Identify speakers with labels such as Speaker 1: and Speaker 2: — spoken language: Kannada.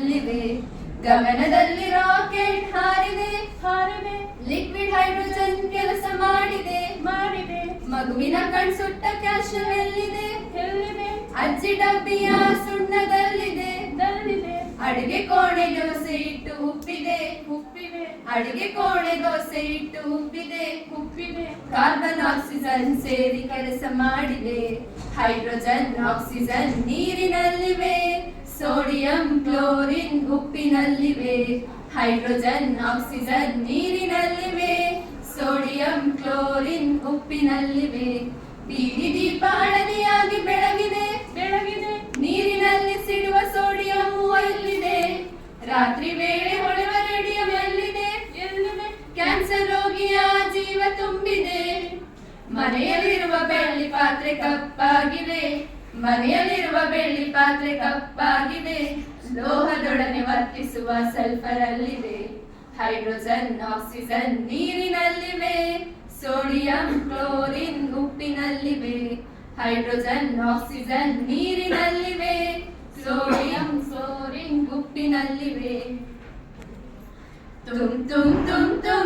Speaker 1: ನೀರಿನಲ್ಲಿವೆ. ಗಗನದಲ್ಲಿ ರಾಕೆಟ್ ಹಾರಿದೆ, ಲಿಕ್ವಿಡ್ ಹೈಡ್ರೋಜನ್ ಕೆಲಸ ಮಾಡಿದೆ. ಮಗುವಿನ ಕಣ್ಸುಟ್ಟ ಕ್ಯಾಲ್ಸಿಯಂ ಎಲ್ಲಿದೆ? ಅಜ್ಜಿ ಡಬ್ಬಿಯ ಸುಣ್ಣದಲ್ಲಿದೆ. ಅಡಿಗೆ ಕೋಣೆ ದೋಸೆ ಇಟ್ಟು ಉಪ್ಪಿದೆ. ಅಡಿಗೆ ಕೋಣೆ ದೋಸೆ ಇಟ್ಟು ಉಪ್ಪಿದೆ. ಕಾರ್ಬನ್ ಆಕ್ಸಿಜನ್ ಸೇರಿ ಕೆಲಸ ಮಾಡಿದೆ. ಹೈಡ್ರೋಜನ್ ಆಕ್ಸಿಜನ್ ನೀರಿನಲ್ಲಿವೆ. ಸೋಡಿಯಂ ಕ್ಲೋರಿನ್ ಉಪ್ಪಿನಲ್ಲಿವೆ. ಹೈಡ್ರೋಜನ್ ಆಕ್ಸಿಜನ್ ನೀರಿನಲ್ಲಿವೆ. ಸೋಡಿಯಂ ಕ್ಲೋರಿನ್ ಉಪ್ಪಿನಲ್ಲಿವೆ. ಬೀದಿ ದೀಪ ಹಳದಿಯಾಗಿ ಬೆಳಗಿದೆ. ನೀರಿನಲ್ಲಿ ಸಿಡುವ ಸೋಡಿಯಂ ಎಲ್ಲಿದೆ? ರಾತ್ರಿ ವೇಳೆ ಹೊಳೆವ ರೇಡಿಯಂ ಎಲ್ಲಿದೆ? ಕ್ಯಾನ್ಸರ್ ರೋಗಿಯ ಜೀವ ತುಂಬಿದೆ. ಮನೆಯಲ್ಲಿರುವ ಬೆಳ್ಳಿ ಪಾತ್ರೆ ಕಪ್ಪಾಗಿದೆ. ಲೋಹದೊಡನೆ ವರ್ತಿಸುವ ಸಲ್ಫರ್ ಅಲ್ಲಿದೆ. ಹೈಡ್ರೋಜನ್ ಆಕ್ಸಿಜನ್ ನೀರಿನಲ್ಲಿವೆ. ಸೋಡಿಯಂ ಕ್ಲೋರಿನ್ ಉಪ್ಪಿನಲ್ಲಿವೆ. ಹೈಡ್ರೋಜನ್ ಆಕ್ಸಿಜನ್ ನೀರಿನಲ್ಲಿವೆ. ಸೋಡಿಯಂ ಕ್ಲೋರಿನ್ ಉಪ್ಪಿನಲ್ಲಿವೆ. ತುಂ ತುಂ ತುಂ ತುಂ